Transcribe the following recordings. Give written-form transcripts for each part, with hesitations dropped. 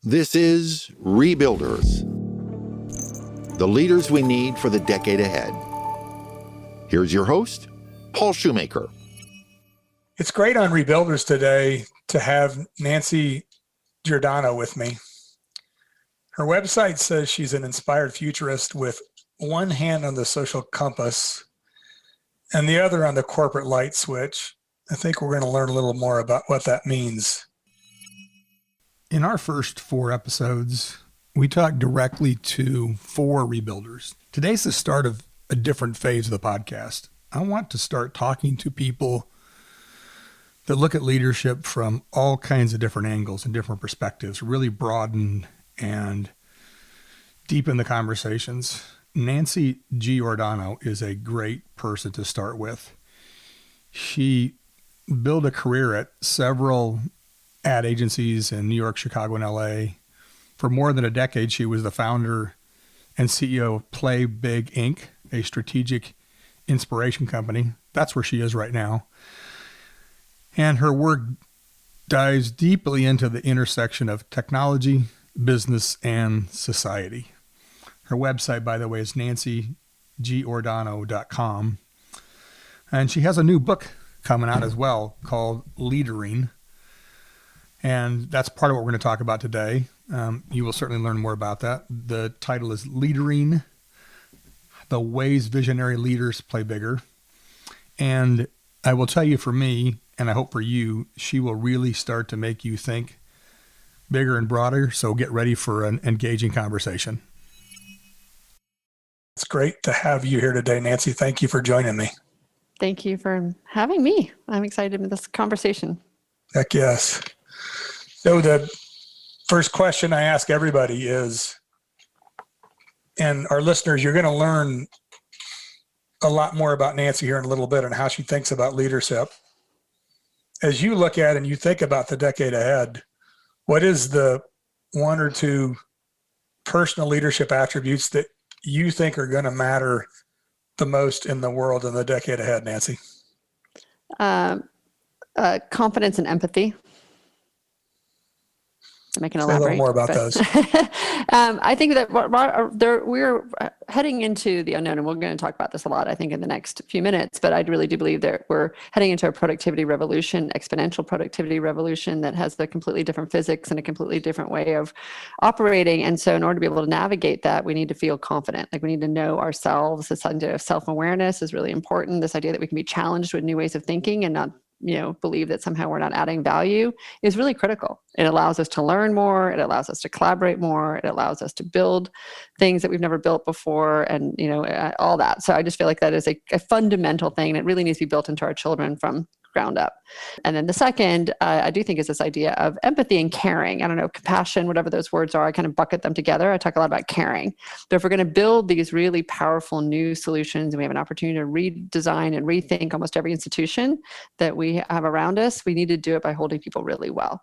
This is Rebuilders, the leaders we need for the decade ahead. Here's your host, Paul Shoemaker. It's great on Rebuilders today to have Nancy Giordano with me. Her website says she's an inspired futurist with one hand on the social compass and the other on the corporate light switch. I think we're going to learn a little more about what that means. In our first 4 episodes, we talked directly to 4 rebuilders. Today's the start of a different phase of the podcast. I want to start talking to people that look at leadership from all kinds of different angles and different perspectives, really broaden and deepen the conversations. Nancy Giordano is a great person to start with. She built a career at several ad agencies in New York, Chicago, and LA. For more than a decade, she was the founder and CEO of Play Big Inc., a strategic inspiration company. That's where she is right now. And her work dives deeply into the intersection of technology, business, and society. Her website, by the way, is nancygiordano.com. And she has a new book coming out as well called Leadering. And that's part of what we're going to talk about today. You will certainly learn more about that. The title is Leadering, the Ways Visionary Leaders Play Bigger. And I will tell you, for me, and I hope for you, she will really start to make you think bigger and broader. So get ready for an engaging conversation. It's great to have you here today, Nancy. Thank you for joining me. Thank you for having me. I'm excited with this conversation. Heck yes. So the first question I ask everybody is, and our listeners, you're going to learn a lot more about Nancy here in a little bit and how she thinks about leadership. As you look at and you think about the decade ahead, what is the 1 or 2 personal leadership attributes that you think are going to matter the most in the world in the decade ahead, Nancy? Confidence and empathy. I can elaborate. Say a little more about those. I think that we're heading into the unknown, and we're going to talk about this a lot, I think, in the next few minutes, but I really do believe that we're heading into a productivity revolution, exponential productivity revolution that has a completely different physics and a completely different way of operating. And so in order to be able to navigate that, we need to feel confident. Like, we need to know ourselves. This idea of self-awareness is really important. This idea that we can be challenged with new ways of thinking and not believe that somehow we're not adding value is really critical. It allows us to learn more. It allows us to collaborate more. It allows us to build things that we've never built before, and all that. So I just feel like that is a fundamental thing that really needs to be built into our children from ground up. And then the second, I do think, is this idea of empathy and caring. I don't know, compassion, whatever those words are, I kind of bucket them together. I talk a lot about caring. But if we're going to build these really powerful new solutions, and we have an opportunity to redesign and rethink almost every institution that we have around us, we need to do it by holding people really well.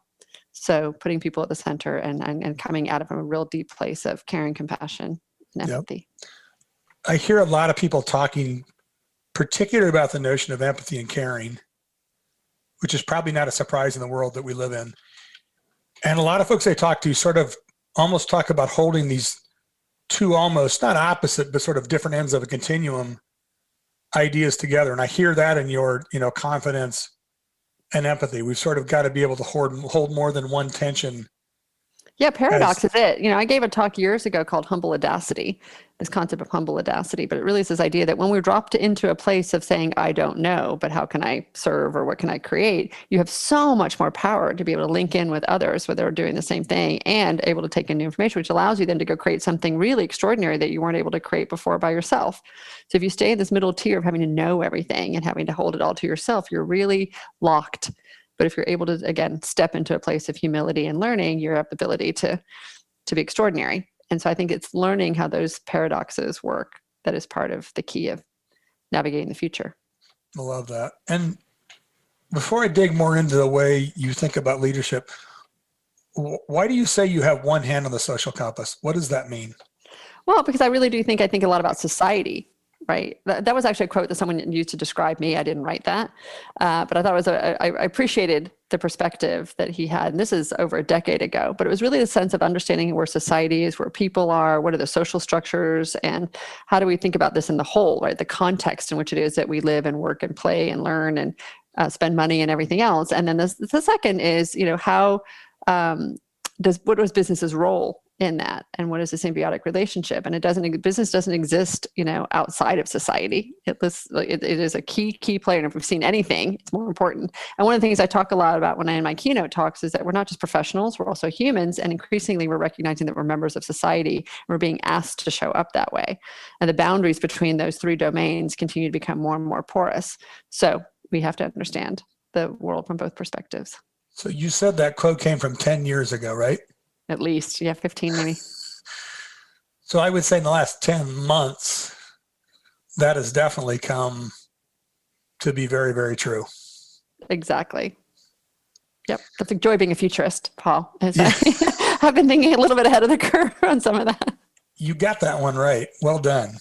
So putting people at the center and coming at it from a real deep place of caring, compassion, and empathy. Yep. I hear a lot of people talking particularly about the notion of empathy and caring, which is probably not a surprise in the world that we live in. And a lot of folks I talk to sort of almost talk about holding these 2 almost, not opposite, but sort of different ends of a continuum ideas together. And I hear that in your, confidence and empathy. We've sort of got to be able to hold more than one tension. Yeah, paradox is it. I gave a talk years ago called Humble Audacity, this concept of humble audacity, but it really is this idea that when we're dropped into a place of saying, I don't know, but how can I serve or what can I create? You have so much more power to be able to link in with others where they're doing the same thing and able to take in new information, which allows you then to go create something really extraordinary that you weren't able to create before by yourself. So if you stay in this middle tier of having to know everything and having to hold it all to yourself, you're really locked. But if you're able to, again, step into a place of humility and learning, you have the ability to be extraordinary. And so I think it's learning how those paradoxes work that is part of the key of navigating the future. I love that. And before I dig more into the way you think about leadership, why do you say you have one hand on the social compass? What does that mean? Well, because I really do think a lot about society. right? That was actually a quote that someone used to describe me. I didn't write that, but I thought it was, I appreciated the perspective that he had. And this is over a decade ago, but it was really the sense of understanding where society is, where people are, what are the social structures, and how do we think about this in the whole, right? The context in which it is that we live and work and play and learn and spend money and everything else. And then the second is, how what was business's role in that, and what is the symbiotic relationship? And business doesn't exist, outside of society. It is a key player. And if we've seen anything, it's more important. And one of the things I talk a lot about when I in my keynote talks is that we're not just professionals, we're also humans. And increasingly we're recognizing that we're members of society and we're being asked to show up that way. And the boundaries between those three domains continue to become more and more porous. So we have to understand the world from both perspectives. So you said that quote came from 10 years ago, right? At least, 15 maybe. So I would say in the last 10 months, that has definitely come to be very, very true. Exactly. Yep. That's the joy of being a futurist, Paul. I've been thinking a little bit ahead of the curve on some of that. You got that one right. Well done.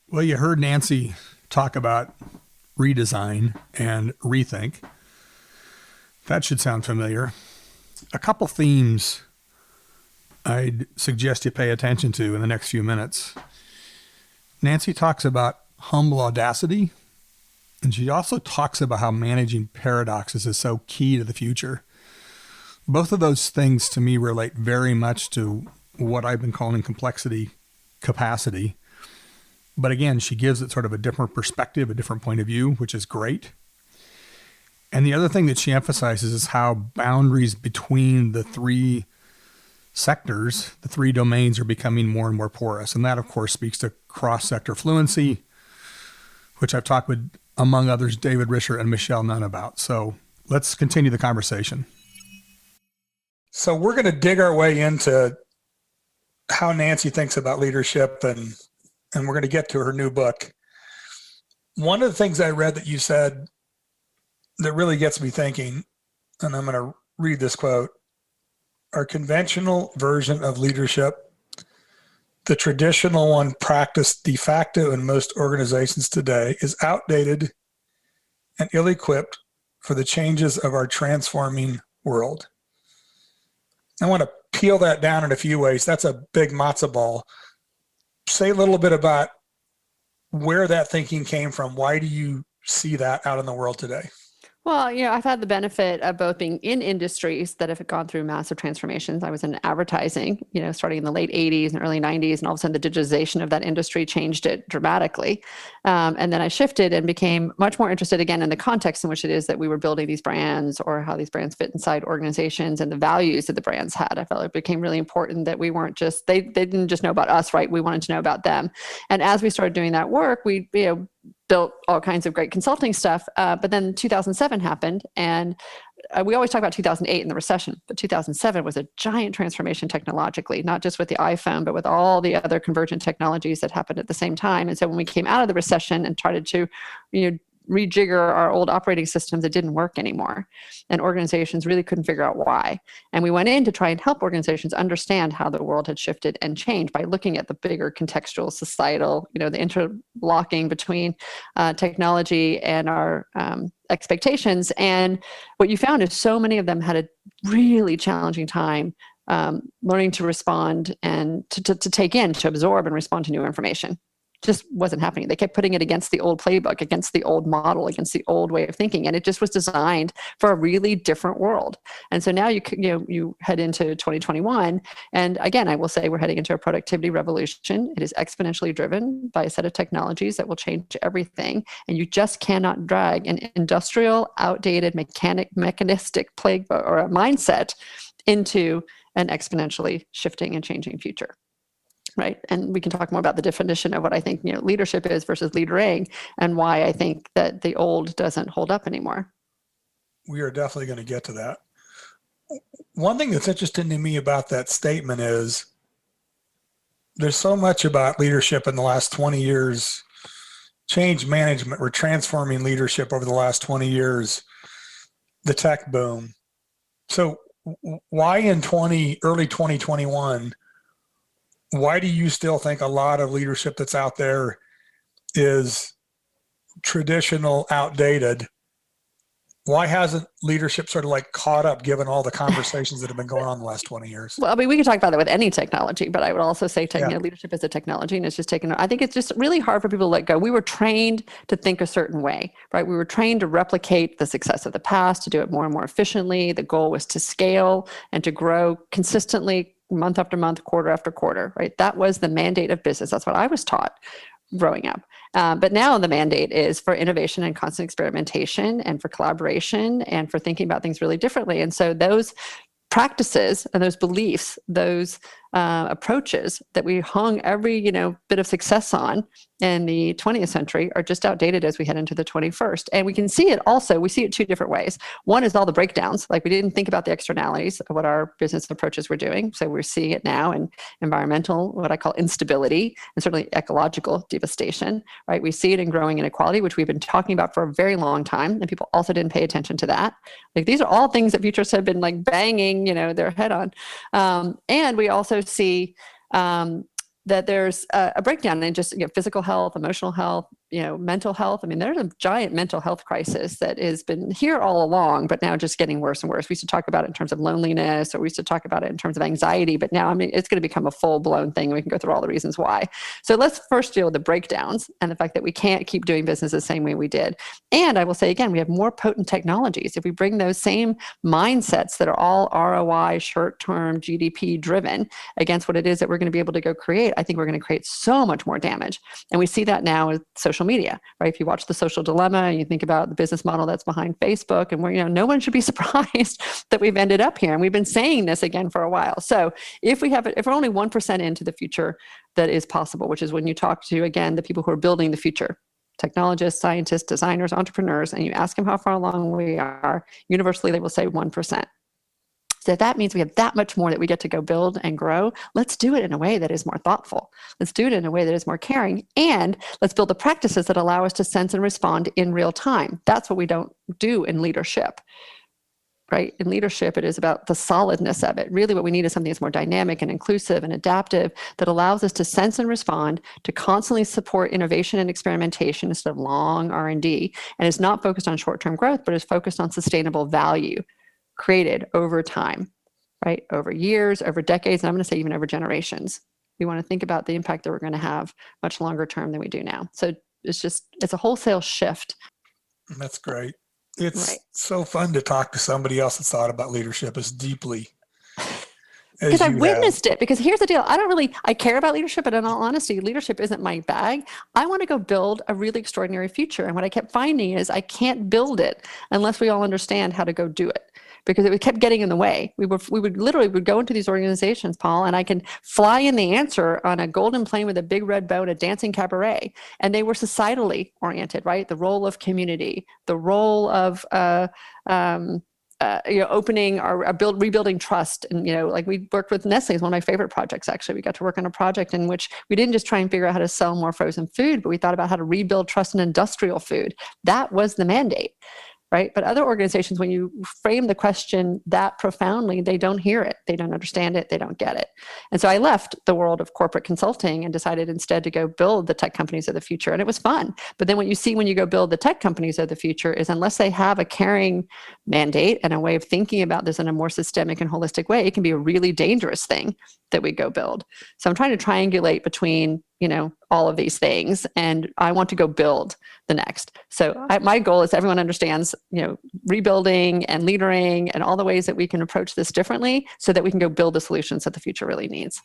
Well, you heard Nancy talk about redesign and rethink. That should sound familiar. A couple themes I'd suggest you pay attention to in the next few minutes. Nancy talks about humble audacity, and she also talks about how managing paradoxes is so key to the future. Both of those things to me relate very much to what I've been calling complexity capacity. But again, she gives it sort of a different perspective, a different point of view, which is great. And the other thing that she emphasizes is how boundaries between the three sectors, the three domains, are becoming more and more porous. And that, of course, speaks to cross-sector fluency, which I've talked with, among others, David Risher and Michelle Nunn about. So let's continue the conversation. So we're going to dig our way into how Nancy thinks about leadership, and we're going to get to her new book. One of the things I read that you said that really gets me thinking, and I'm going to read this quote: our conventional version of leadership, the traditional one practiced de facto in most organizations today, is outdated and ill-equipped for the changes of our transforming world. I want to peel that down in a few ways. That's a big matzo ball. Say a little bit about where that thinking came from. Why do you see that out in the world today? Well, I've had the benefit of both being in industries that have gone through massive transformations. I was in advertising, starting in the late 80s and early 90s, and all of a sudden the digitization of that industry changed it dramatically. And then I shifted and became much more interested again in the context in which it is that we were building these brands, or how these brands fit inside organizations and the values that the brands had. I felt it became really important that we weren't just, they didn't just know about us, right? We wanted to know about them. And as we started doing that work, we, built all kinds of great consulting stuff. But then 2007 happened, and we always talk about 2008 and the recession, but 2007 was a giant transformation technologically, not just with the iPhone, but with all the other convergent technologies that happened at the same time. And so when we came out of the recession and started to, rejigger our old operating systems, it didn't work anymore. And organizations really couldn't figure out why. And we went in to try and help organizations understand how the world had shifted and changed by looking at the bigger contextual, societal, the interlocking between technology and our expectations. And what you found is so many of them had a really challenging time learning to respond and to take in, to absorb and respond to new information. Just wasn't happening. They kept putting it against the old playbook, against the old model, against the old way of thinking, and it just was designed for a really different world. And so now you head into 2021, and again, I will say we're heading into a productivity revolution. It is exponentially driven by a set of technologies that will change everything, and you just cannot drag an industrial, outdated, mechanistic playbook or a mindset into an exponentially shifting and changing future. Right. And we can talk more about the definition of what I think, leadership is versus leadering, and why I think that the old doesn't hold up anymore. We are definitely going to get to that. One thing that's interesting to me about that statement is there's so much about leadership in the last 20 years, change management. We're transforming leadership over the last 20 years, the tech boom. So why in early 2021 why do you still think a lot of leadership that's out there is traditional, outdated? Why hasn't leadership sort of like caught up given all the conversations that have been going on the last 20 years? Well, I mean, we could talk about that with any technology, but I would also say Yeah. leadership is a technology, and it's just taken. I think it's just really hard for people to let go. We were trained to think a certain way, right? We were trained to replicate the success of the past, to do it more and more efficiently. The goal was to scale and to grow consistently month after month, quarter after quarter, right? That was the mandate of business. That's what I was taught growing up. But now the mandate is for innovation and constant experimentation and for collaboration and for thinking about things really differently. And so those practices and those beliefs, those approaches that we hung every bit of success on in the 20th century are just outdated as we head into the 21st. And we can see it also, we see it two different ways. One is all the breakdowns, like we didn't think about the externalities of what our business approaches were doing. So we're seeing it now in environmental, what I call instability, and certainly ecological devastation, right? We see it in growing inequality, which we've been talking about for a very long time. And people also didn't pay attention to that. Like these are all things that futurists have been like banging, their head on. And we also see that there's a breakdown in just physical health, emotional health, mental health. I mean, there's a giant mental health crisis that has been here all along, but now just getting worse and worse. We used to talk about it in terms of loneliness, or we used to talk about it in terms of anxiety, but now, I mean, it's going to become a full-blown thing. We can go through all the reasons why. So let's first deal with the breakdowns and the fact that we can't keep doing business the same way we did. And I will say again, we have more potent technologies. If we bring those same mindsets that are all ROI, short-term, GDP driven against what it is that we're going to be able to go create, I think we're going to create so much more damage. And we see that now with social media, right? If you watch The Social Dilemma and you think about the business model that's behind Facebook, and where, no one should be surprised that we've ended up here. And we've been saying this again for a while. So if we're only 1% into the future that is possible, which is when you talk to, again, the people who are building the future, technologists, scientists, designers, entrepreneurs, and you ask them how far along we are, universally, they will say 1%. So that means we have that much more that we get to go build and grow. Let's do it in a way that is more thoughtful. Let's do it in a way that is more caring. And let's build the practices that allow us to sense and respond in real time. That's what we don't do in leadership, right? In leadership, it is about the solidness of it. Really what we need is something that's more dynamic and inclusive and adaptive that allows us to sense and respond, to constantly support innovation and experimentation instead of long R&D. And is not focused on short-term growth, but is focused on sustainable value created over time, right? Over years, over decades, and I'm going to say even over generations. We want to think about the impact that we're going to have much longer term than we do now. So it's a wholesale shift. That's great. It's right. So fun to talk to somebody else that's thought about leadership as deeply as because I you witnessed it. Because here's the deal. I care about leadership, but in all honesty, leadership isn't my bag. I want to go build a really extraordinary future. And what I kept finding is I can't build it unless we all understand how to go do it. Because it kept getting in the way. We would literally go into these organizations, Paul, and I can fly in the answer on a golden plane with a big red bow and a dancing cabaret. And they were societally oriented, right? The role of community, the role of opening or rebuilding trust. And, like we worked with Nestle, is one of my favorite projects, actually. We got to work on a project in which we didn't just try and figure out how to sell more frozen food, but we thought about how to rebuild trust in industrial food. That was the mandate. Right? But other organizations, when you frame the question that profoundly, they don't hear it. They don't understand it. They don't get it. And so I left the world of corporate consulting and decided instead to go build the tech companies of the future. And it was fun. But then what you see when you go build the tech companies of the future is unless they have a caring mandate and a way of thinking about this in a more systemic and holistic way, it can be a really dangerous thing that we go build. So I'm trying to triangulate between all of these things, and I want to go build the next. So my goal is everyone understands, rebuilding and leadering and all the ways that we can approach this differently so that we can go build the solutions that the future really needs.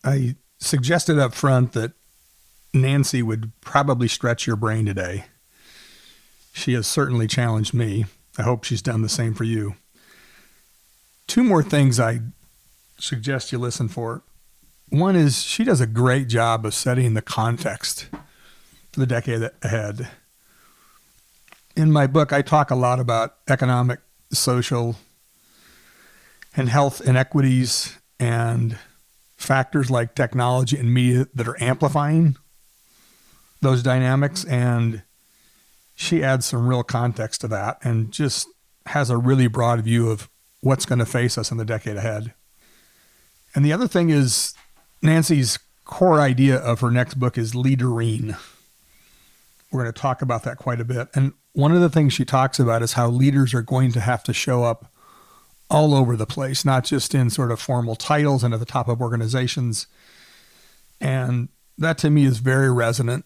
I suggested up front that Nancy would probably stretch your brain today. She has certainly challenged me. I hope she's done the same for you. Two more things I suggest you listen for. One is she does a great job of setting the context for the decade ahead. In my book, I talk a lot about economic, social, and health inequities and factors like technology and media that are amplifying those dynamics. And she adds some real context to that and just has a really broad view of what's going to face us in the decade ahead. And the other thing is Nancy's core idea of her next book is leadering. We're going to talk about that quite a bit. And one of the things she talks about is how leaders are going to have to show up all over the place, not just in sort of formal titles and at the top of organizations. And that to me is very resonant,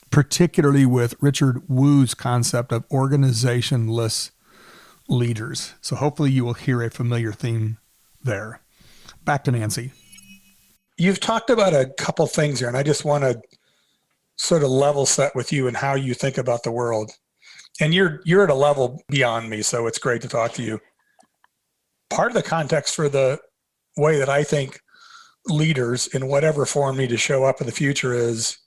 particularly with Richard Wu's concept of organizationless leaders. So hopefully you will hear a familiar theme there. Back to Nancy. You've talked about a couple things here, and I just want to sort of level set with you and how you think about the world. And you're at a level beyond me, so it's great to talk to you. Part of the context for the way that I think leaders in whatever form need to show up in the future is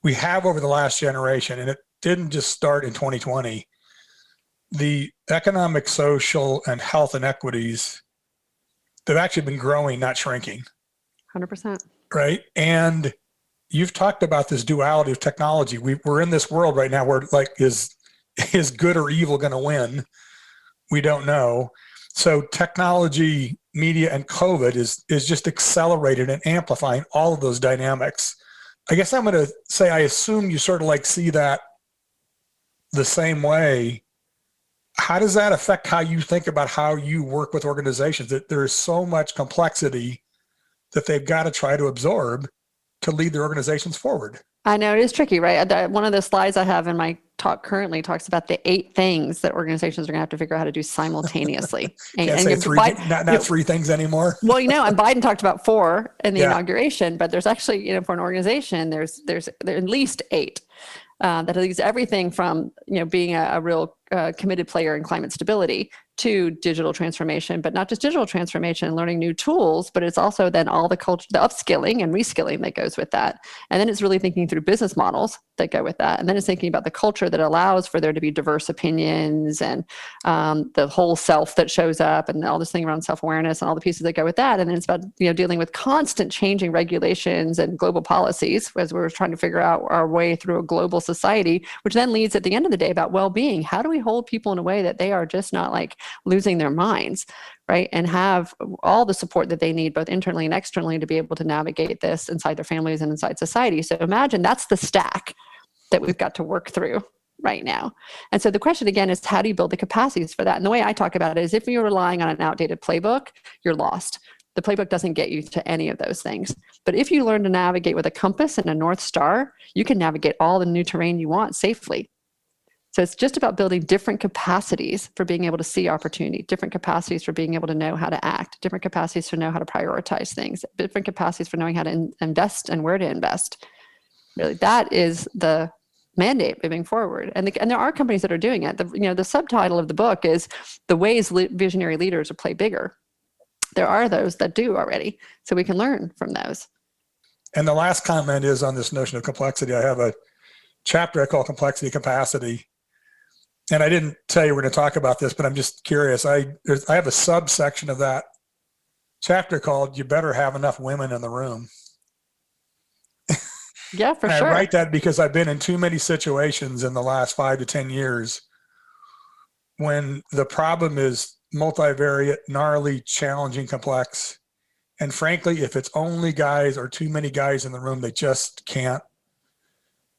we have over the last generation, and it didn't just start in 2020, the economic, social, and health inequities that have actually been growing, not shrinking. 100%. Right? And you've talked about this duality of technology. We're in this world right now where like is good or evil going to win? We don't know. So technology, media, and COVID is just accelerated and amplifying all of those dynamics. I guess I'm going to say I assume you sort of like see that the same way. How does that affect how you think about how you work with organizations? That there is so much complexity that they've got to try to absorb to lead their organizations forward. I know it is tricky, right? One of the slides I have in my talk currently talks about the 8 things that organizations are going to have to figure out how to do simultaneously. Can't say three, not 3 things anymore. Well, and Biden talked about 4 in the inauguration, but there's actually, for an organization, there's at least 8. That leads everything from, being a real committed player in climate stability to digital transformation, but not just digital transformation and learning new tools, but it's also then all the culture, the upskilling and reskilling that goes with that. And then it's really thinking through business models that go with that. And then it's thinking about the culture that allows for there to be diverse opinions and the whole self that shows up and all this thing around self-awareness and all the pieces that go with that. And then it's about, dealing with constant changing regulations and global policies as we're trying to figure out our way through a global society, which then leads at the end of the day about well-being. How do we hold people in a way that they are just not like losing their minds, right? And have all the support that they need, both internally and externally, to be able to navigate this inside their families and inside society. So imagine that's the stack that we've got to work through right now. And so the question again is, how do you build the capacities for that? And the way I talk about it is if you're relying on an outdated playbook, you're lost. The playbook doesn't get you to any of those things. But if you learn to navigate with a compass and a North Star, you can navigate all the new terrain you want safely. So it's just about building different capacities for being able to see opportunity, different capacities for being able to know how to act, different capacities to know how to prioritize things, different capacities for knowing how to invest and where to invest. Really, that is the mandate moving forward. And there are companies that are doing it. The subtitle of the book is The Ways Visionary Leaders Play Bigger. There are those that do already, so we can learn from those. And the last comment is on this notion of complexity. I have a chapter I call Complexity Capacity. And I didn't tell you we're going to talk about this, but I'm just curious. I have a subsection of that chapter called "You Better Have Enough Women in the Room." Yeah, for sure. I write that because I've been in too many situations in the last 5 to 10 years when the problem is multivariate, gnarly, challenging, complex. And frankly, if it's only guys or too many guys in the room, they just can't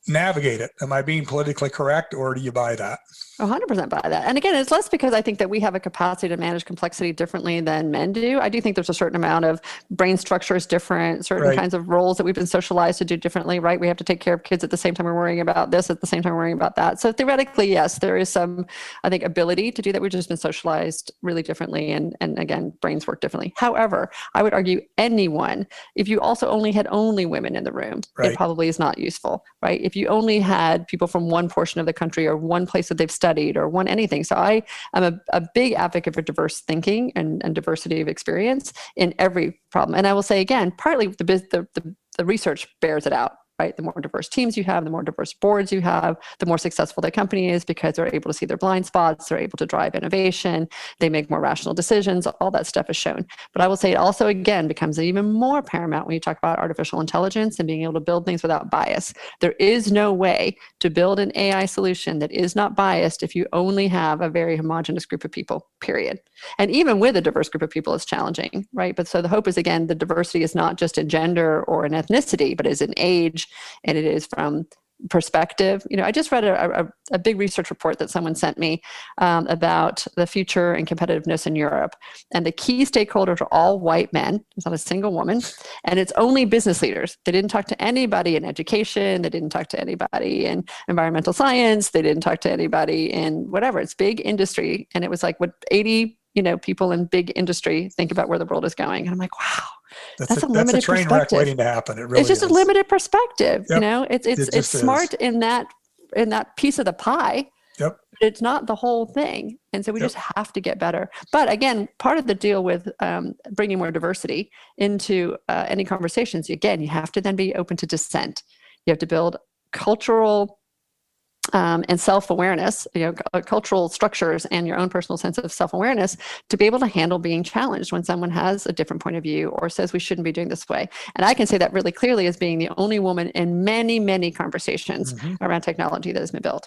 navigate it. Am I being politically correct, or do you buy that? 100% buy that. And again, it's less because I think that we have a capacity to manage complexity differently than men do. I do think there's a certain amount of brain structure is different, certain kinds of roles that we've been socialized to do differently, right? We have to take care of kids at the same time we're worrying about this, at the same time we're worrying about that. So theoretically, yes, there is some, I think, ability to do that. We've just been socialized really differently. And again, brains work differently. However, I would argue anyone, if you also only had only women in the room, it probably is not useful, right? If you only had people from one portion of the country or one place that they've studied or one anything. So I am a big advocate for diverse thinking and diversity of experience in every problem. And I will say again, partly the research bears it out, right? The more diverse teams you have, the more diverse boards you have, the more successful the company is because they're able to see their blind spots, they're able to drive innovation, they make more rational decisions, all that stuff is shown. But I will say it also, again, becomes even more paramount when you talk about artificial intelligence and being able to build things without bias. There is no way to build an AI solution that is not biased if you only have a very homogenous group of people, period. And even with a diverse group of people, it's challenging, right? But so the hope is, again, the diversity is not just in gender or in ethnicity, but is in age, and it is from perspective. I just read a big research report that someone sent me about the future and competitiveness in Europe. And the key stakeholders are all white men. There's not a single woman. And it's only business leaders. They didn't talk to anybody in education. They didn't talk to anybody in environmental science. They didn't talk to anybody in whatever. It's big industry. And it was like what 80 people in big industry think about where the world is going. And I'm like, wow. That's a limited train wreck waiting to happen. It really it's just is. A limited perspective. Yep. It's smart in that piece of the pie. Yep. But it's not the whole thing. And so we just have to get better. But again, part of the deal with bringing more diversity into any conversations, again, you have to then be open to dissent. You have to build cultural and self-awareness, cultural structures and your own personal sense of self-awareness to be able to handle being challenged when someone has a different point of view or says we shouldn't be doing this way. And I can say that really clearly as being the only woman in many, many conversations around technology that has been built.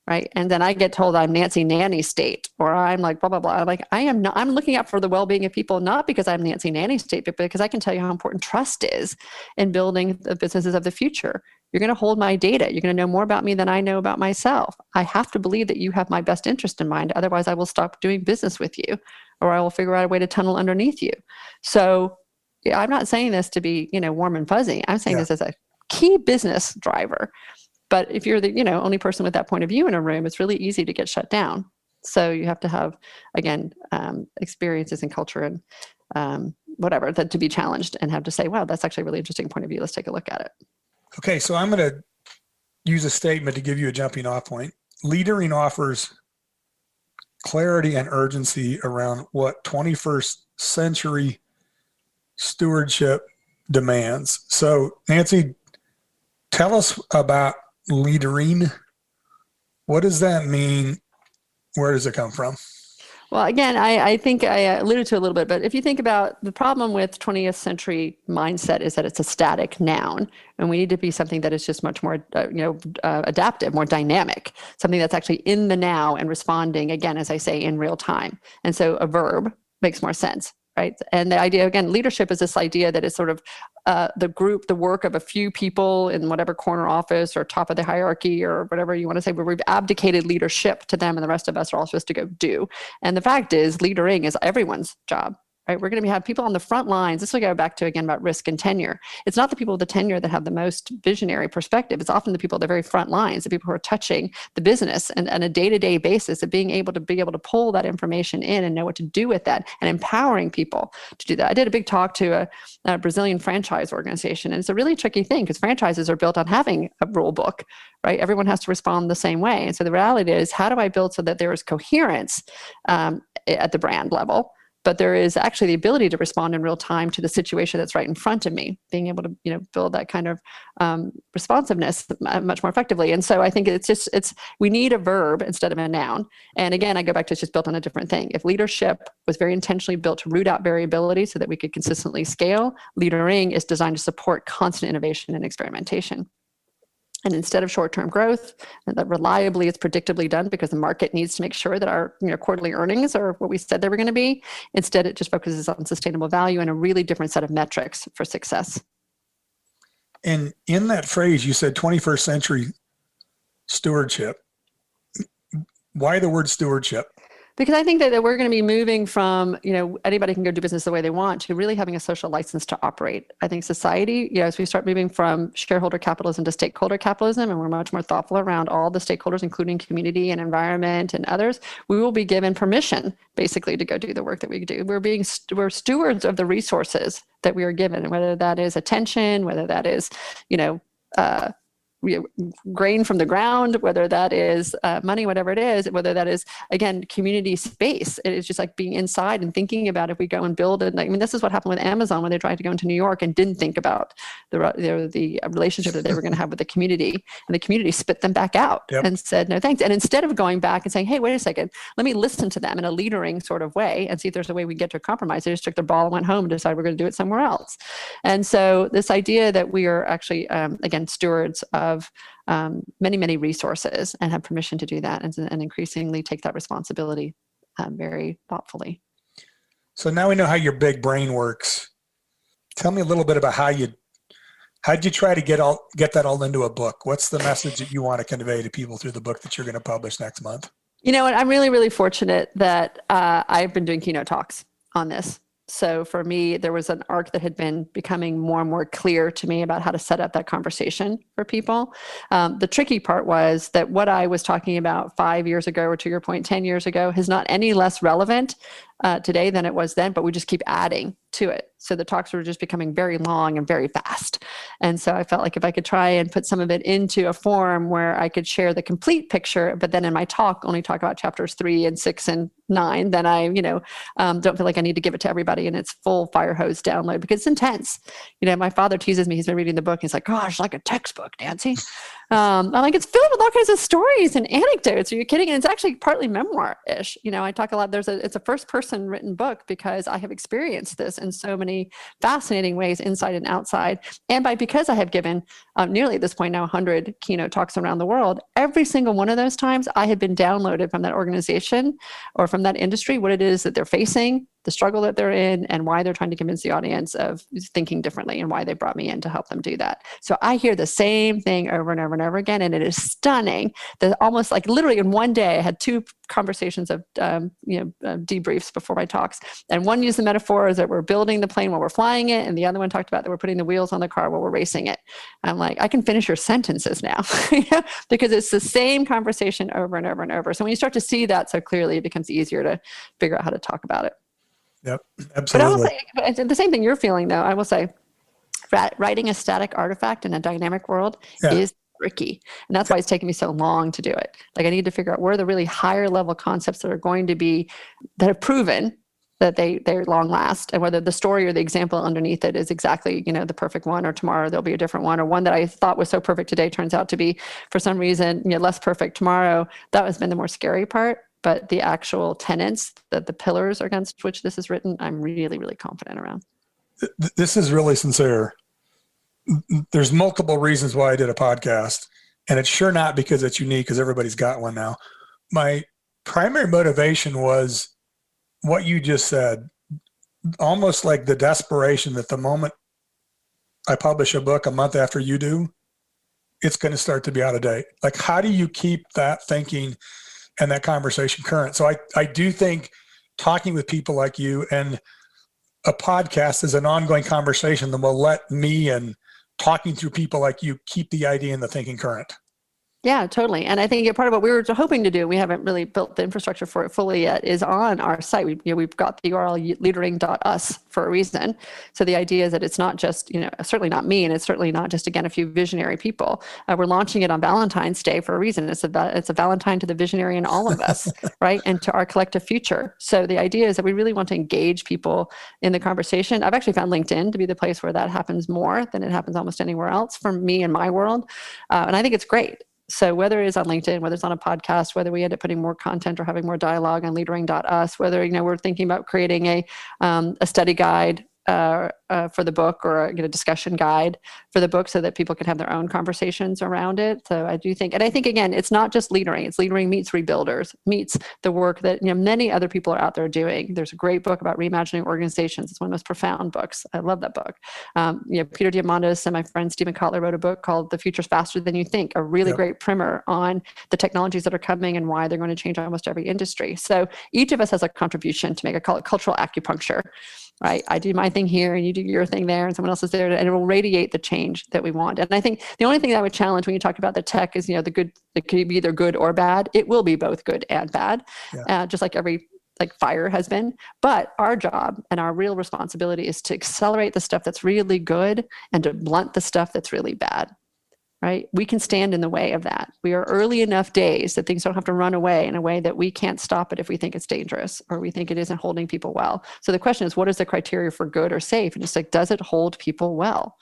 Right. And then I get told I'm Nancy Nanny State, or I'm like, blah, blah, blah. I'm like, I'm looking out for the well-being of people, not because I'm Nancy Nanny State, but because I can tell you how important trust is in building the businesses of the future. You're going to hold my data. You're going to know more about me than I know about myself. I have to believe that you have my best interest in mind. Otherwise, I will stop doing business with you, or I will figure out a way to tunnel underneath you. So I'm not saying this to be, warm and fuzzy. I'm saying this as a key business driver. But if you're the only person with that point of view in a room, it's really easy to get shut down. So you have to have, again, experiences and culture and whatever that to be challenged and have to say, wow, that's actually a really interesting point of view. Let's take a look at it. Okay, so I'm going to use a statement to give you a jumping off point. Leadering offers clarity and urgency around what 21st century stewardship demands. So Nancy, tell us about leadering. What does that mean? Where does it come from? Well, again, I think I alluded to a little bit, but if you think about the problem with 20th century mindset is that it's a static noun, and we need to be something that is just much more, adaptive, more dynamic, something that's actually in the now and responding, again, as I say, in real time. And so a verb makes more sense. Right. And the idea, again, leadership is this idea that it's sort of the work of a few people in whatever corner office or top of the hierarchy or whatever you want to say, where we've abdicated leadership to them and the rest of us are all supposed to go do. And the fact is, leadering is everyone's job. Right? We're going to have people on the front lines. This will go back to, again, about risk and tenure. It's not the people with the tenure that have the most visionary perspective. It's often the people at the very front lines, the people who are touching the business and on a day-to-day basis of being able to pull that information in and know what to do with that and empowering people to do that. I did a big talk to a Brazilian franchise organization, and it's a really tricky thing because franchises are built on having a rule book, right? Everyone has to respond the same way. And so the reality is, how do I build so that there is coherence at the brand level? But there is actually the ability to respond in real time to the situation that's right in front of me, being able to, build that kind of responsiveness much more effectively. And so I think we need a verb instead of a noun. And again, I go back to it's just built on a different thing. If leadership was very intentionally built to root out variability so that we could consistently scale, leadering is designed to support constant innovation and experimentation. And instead of short-term growth, that reliably is predictably done because the market needs to make sure that our quarterly earnings are what we said they were going to be. Instead, it just focuses on sustainable value and a really different set of metrics for success. And in that phrase, you said 21st century stewardship. Why the word stewardship? Because I think that we're going to be moving from, anybody can go do business the way they want to really having a social license to operate. I think society, as we start moving from shareholder capitalism to stakeholder capitalism, and we're much more thoughtful around all the stakeholders, including community and environment and others, we will be given permission basically to go do the work that we do. We're stewards of the resources that we are given, whether that is attention, whether that is, grain from the ground, whether that is money, whatever it is, whether that is, again, community space. It is just like being inside and thinking about if we go and build it. I mean, this is what happened with Amazon when they tried to go into New York and didn't think about the relationship that they were going to have with the community. And the community spit them back out and said, no, thanks. And instead of going back and saying, hey, wait a second, let me listen to them in a leadering sort of way and see if there's a way we can get to a compromise. They just took their ball and went home and decided we're going to do it somewhere else. And so this idea that we are actually, again, stewards of many, many resources and have permission to do that and increasingly take that responsibility very thoughtfully. So now we know how your big brain works. Tell me a little bit about how'd you try to get that all into a book? What's the message that you want to convey to people through the book that you're going to publish next month? You know what? I'm really, really fortunate that I've been doing keynote talks on this. So for me, there was an arc that had been becoming more and more clear to me about how to set up that conversation for people. The tricky part was that what I was talking about 5 years ago, or to your point, 10 years ago, is not any less relevant today than it was then, but we just keep adding to it. So the talks were just becoming very long and very fast. And so I felt like if I could try and put some of it into a form where I could share the complete picture, but then in my talk, only talk about chapters 3 and 6 and 9, then I, don't feel like I need to give it to everybody in its full fire hose download because it's intense. My father teases me. He's been reading the book. He's like, gosh, like a textbook, Nancy. I'm like, it's filled with all kinds of stories and anecdotes. Are you kidding? And it's actually partly memoir-ish. I talk a lot. It's a first-person written book because I have experienced this in so many fascinating ways, inside and outside. And because I have given nearly at this point now 100 keynote talks around the world, every single one of those times I had been downloaded from that organization or from that industry, what it is that they're facing, the struggle that they're in, and why they're trying to convince the audience of thinking differently and why they brought me in to help them do that. So I hear the same thing over and over and over again. And it is stunning that almost like literally in one day, I had 2 conversations of, debriefs before my talks. And one used the metaphor as that we're building the plane while we're flying it. And the other one talked about that we're putting the wheels on the car while we're racing it. I'm like, I can finish your sentences now because it's the same conversation over and over and over. So when you start to see that so clearly, it becomes easier to figure out how to talk about it. Yep, absolutely. But I will say, the same thing you're feeling though, I will say, writing a static artifact in a dynamic world is tricky. And that's why it's taken me so long to do it. Like I need to figure out where the really higher level concepts that are going to be, that have proven that they're long last, and whether the story or the example underneath it is exactly, the perfect one, or tomorrow there'll be a different one, or one that I thought was so perfect today turns out to be for some reason, less perfect tomorrow. That has been the more scary part. But the actual tenets, the pillars against which this is written, I'm really, really confident around. This is really sincere. There's multiple reasons why I did a podcast, and it's sure not because it's unique, because everybody's got one now. My primary motivation was what you just said, almost like the desperation that the moment I publish a book a month after you do, it's going to start to be out of date. Like, how do you keep that thinking and that conversation current? So I do think talking with people like you and a podcast is an ongoing conversation that will let me and talking through people like you keep the idea and the thinking current. Yeah, totally. And I think part of what we were hoping to do, we haven't really built the infrastructure for it fully yet, is on our site. We've got the URL leadering.us for a reason. So the idea is that it's not just, certainly not me, and it's certainly not just, again, a few visionary people. We're launching it on Valentine's Day for a reason. It's a Valentine to the visionary in all of us, right? And to our collective future. So the idea is that we really want to engage people in the conversation. I've actually found LinkedIn to be the place where that happens more than it happens almost anywhere else for me in my world. And I think it's great. So whether it's on LinkedIn, whether it's on a podcast, whether we end up putting more content or having more dialogue on leadering.us, whether, we're thinking about creating a study guide for the book, or a discussion guide for the book, so that people can have their own conversations around it. So I do think, and I think, again, it's not just leadering, it's leadering meets rebuilders, meets the work that many other people are out there doing. There's a great book about reimagining organizations. It's one of the most profound books. I love that book. Peter Diamandis and my friend Stephen Kotler wrote a book called The Future's Faster Than You Think, a really great primer on the technologies that are coming and why they're going to change almost every industry. So each of us has a contribution to make. I call it cultural acupuncture. Right? I do my thing here and you do your thing there, and someone else is there, and it will radiate the change that we want. And I think the only thing that I would challenge when you talk about the tech is, the good, it could be either good or bad. It will be both good and bad, just like every fire has been. But our job and our real responsibility is to accelerate the stuff that's really good and to blunt the stuff that's really bad. right? We can stand in the way of that. We are early enough days that things don't have to run away in a way that we can't stop it if we think it's dangerous or we think it isn't holding people well. So the question is, what is the criteria for good or safe? And it's like, does it hold people well?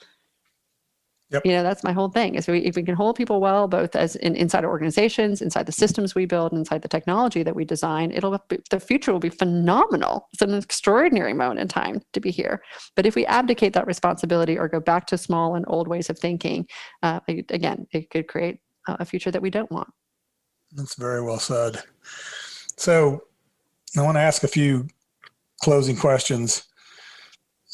Yep. That's my whole thing is if we can hold people well, both as inside our organizations, inside the systems we build, inside the technology that we design, the future will be phenomenal. It's an extraordinary moment in time to be here. But if we abdicate that responsibility or go back to small and old ways of thinking, again, it could create a future that we don't want. That's very well said. So I want to ask a few closing questions.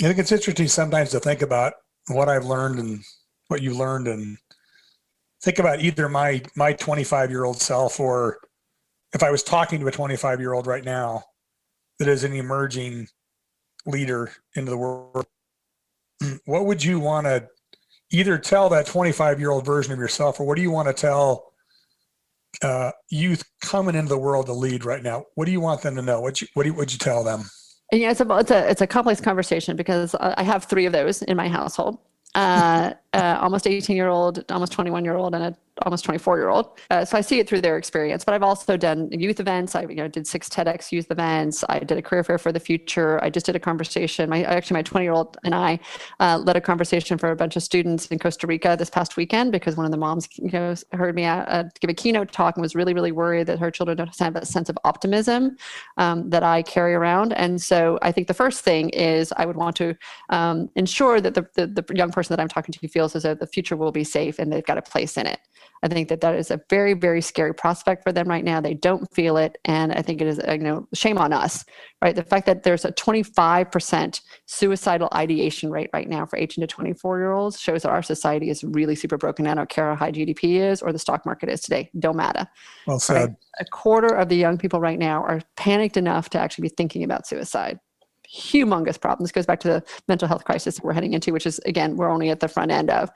I think it's interesting sometimes to think about what I've learned and what you learned, and think about either my 25-year-old self, or if I was talking to a 25-year-old right now that is an emerging leader into the world, what would you want to either tell that 25-year-old version of yourself, or what do you want to tell youth coming into the world to lead right now? What do you want them to know? What would you tell them? And it's a complex conversation because I have 3 of those in my household. Almost 18-year-old, almost 21-year-old, and a almost 24-year-old. So I see it through their experience, but I've also done youth events. I did 6 TEDx youth events. I did a career fair for the future. I just did a conversation. My 20-year-old and I led a conversation for a bunch of students in Costa Rica this past weekend because one of the moms, heard me give a keynote talk and was really, really worried that her children don't have that sense of optimism that I carry around. And so I think the first thing is I would want to ensure that the young person that I'm talking to feels as though the future will be safe and they've got a place in it. I think that is a very, very scary prospect for them right now. They don't feel it. And I think it is, shame on us, right? The fact that there's a 25% suicidal ideation rate right now for 18 to 24-year-olds shows that our society is really super broken down. I don't care how high GDP is or the stock market is today. Don't matter. Well said. Right? A quarter of the young people right now are panicked enough to actually be thinking about suicide. Humongous problem. This goes back to the mental health crisis we're heading into, which is, again, we're only at the front end of.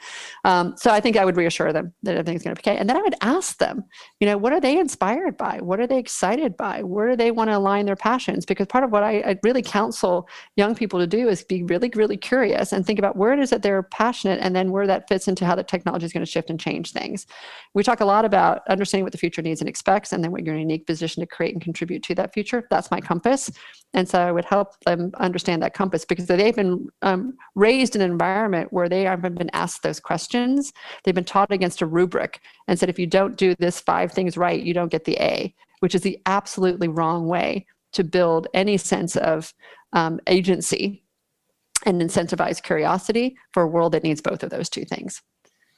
So I think I would reassure them that everything's going to be okay. And then I would ask them, what are they inspired by? What are they excited by? Where do they want to align their passions? Because part of what I really counsel young people to do is be really, really curious and think about where it is that they're passionate and then where that fits into how the technology is going to shift and change things. We talk a lot about understanding what the future needs and expects, and then what you're in a unique position to create and contribute to that future. That's my compass. And so I would help them understand that compass because they've been raised in an environment where they haven't been asked those questions. They've been taught against a rubric and said, if you don't do this 5 things right, you don't get the A, which is the absolutely wrong way to build any sense of agency and incentivize curiosity for a world that needs both of those 2 things.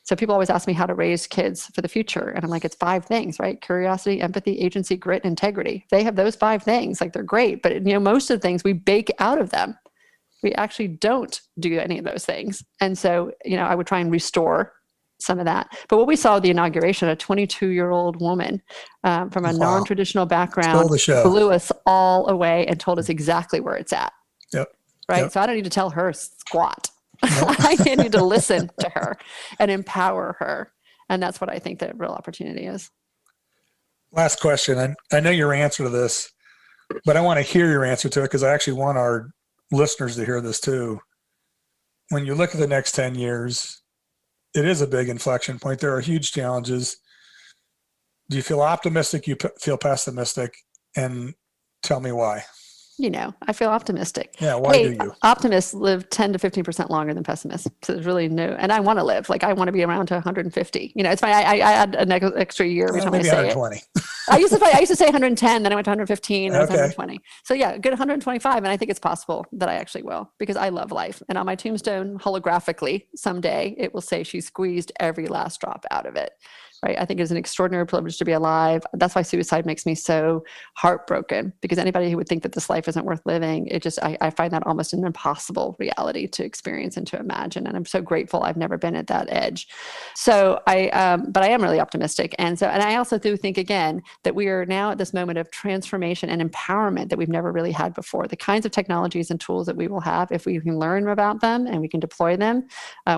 So people always ask me how to raise kids for the future. And I'm like, it's 5 things, right? Curiosity, empathy, agency, grit, integrity. They have those 5 things, like they're great. But most of the things we bake out of them. We actually don't do any of those things. And so, I would try and restore some of that. But what we saw at the inauguration, a 22-year-old woman from a non-traditional background blew us all away and told us exactly where it's at. Yep. Right. Yep. So I don't need to tell her squat. Nope. I need to listen to her and empower her. And that's what I think the real opportunity is. Last question. I know your answer to this, but I want to hear your answer to it because I actually want our listeners to hear this too. When you look at the next 10 years, it is a big inflection point. There are huge challenges. Do you feel optimistic? You feel pessimistic? And tell me why. I feel optimistic. Yeah, why do you? Optimists live 10 to 15% longer than pessimists. So there's really and I want to live. I want to be around to 150. It's funny. I add an extra year every time I say 120. it. I used to say 110, then I went to 115, then I was 120. So yeah, good 125. And I think it's possible that I actually will because I love life. And on my tombstone, holographically, someday it will say she squeezed every last drop out of it. Right. I think it's an extraordinary privilege to be alive. That's why suicide makes me so heartbroken, because anybody who would think that this life isn't worth living, I find that almost an impossible reality to experience and to imagine. And I'm so grateful I've never been at that edge. So but I am really optimistic. And I also do think, again, that we are now at this moment of transformation and empowerment that we've never really had before. The kinds of technologies and tools that we will have, if we can learn about them and we can deploy them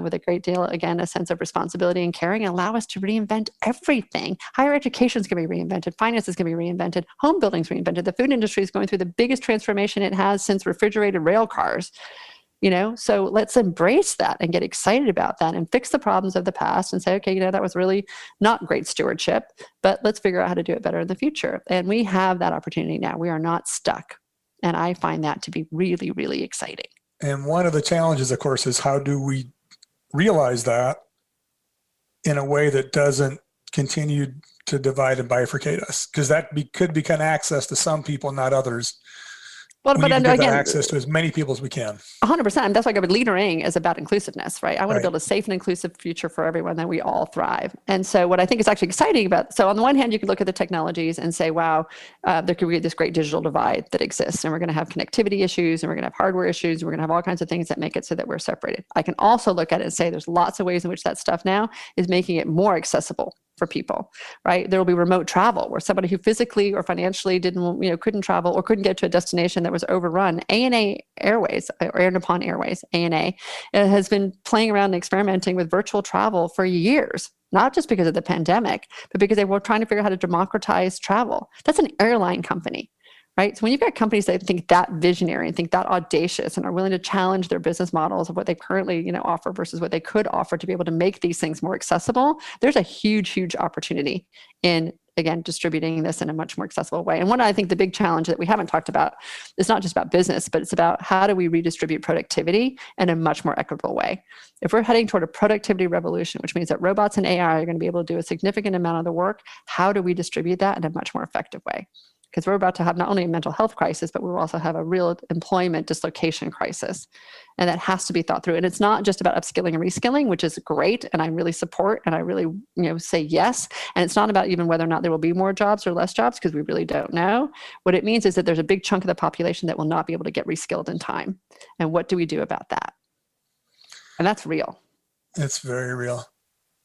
with a great deal, again, a sense of responsibility and caring, and allow us to reinvent everything. Higher education is going to be reinvented. Finance is going to be reinvented. Home building is reinvented. The food industry is going through the biggest transformation it has since refrigerated rail cars. So let's embrace that and get excited about that and fix the problems of the past and say, okay, that was really not great stewardship, but let's figure out how to do it better in the future. And we have that opportunity now. We are not stuck. And I find that to be really, really exciting. And one of the challenges, of course, is how do we realize that in a way that doesn't continue to divide and bifurcate us? Because could become access to some people, not others. Well, we but need to give that again, access to as many people as we can. 100%. That's why leadering is about inclusiveness, right? I want Right. to build a safe and inclusive future for everyone that we all thrive. And so what I think is actually exciting about, so on the one hand, you could look at the technologies and say, wow, there could be this great digital divide that exists. And we're going to have connectivity issues and we're going to have hardware issues. And we're going to have all kinds of things that make it so that we're separated. I can also look at it and say there's lots of ways in which that stuff now is making it more accessible for people, right? There will be remote travel where somebody who physically or financially couldn't travel or couldn't get to a destination that was overrun. ANA Airways, or Air Nippon Airways, ANA, has been playing around and experimenting with virtual travel for years, not just because of the pandemic, but because they were trying to figure out how to democratize travel. That's an airline company. Right. So when you've got companies that think that visionary and think that audacious and are willing to challenge their business models of what they currently, offer versus what they could offer to be able to make these things more accessible, there's a huge, huge opportunity in, again, distributing this in a much more accessible way. And one, I think the big challenge that we haven't talked about is not just about business, but it's about how do we redistribute productivity in a much more equitable way. If we're heading toward a productivity revolution, which means that robots and AI are going to be able to do a significant amount of the work, how do we distribute that in a much more effective way? Because we're about to have not only a mental health crisis, but we will also have a real employment dislocation crisis. And that has to be thought through. And it's not just about upskilling and reskilling, which is great. And I really support and I really say yes. And it's not about even whether or not there will be more jobs or less jobs, because we really don't know. What it means is that there's a big chunk of the population that will not be able to get reskilled in time. And what do we do about that? And that's real. It's very real.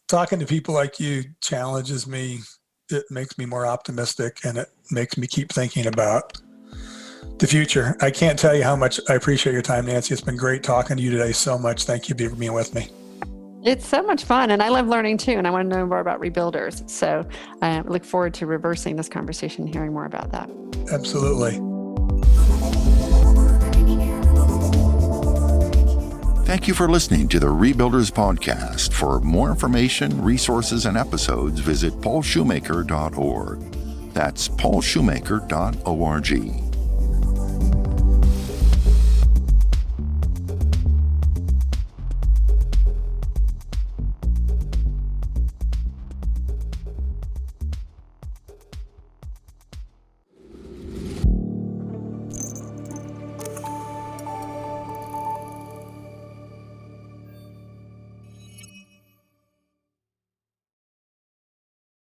Talking to people like you challenges me. It makes me more optimistic and it makes me keep thinking about the future. I can't tell you how much I appreciate your time, Nancy. It's been great talking to you today so much. Thank you for being with me. It's so much fun. And I love learning too. And I want to know more about rebuilders. So I look forward to reversing this conversation and hearing more about that. Absolutely. Thank you for listening to the Rebuilders Podcast. For more information, resources, and episodes, visit paulshoemaker.org. That's paulshoemaker.org.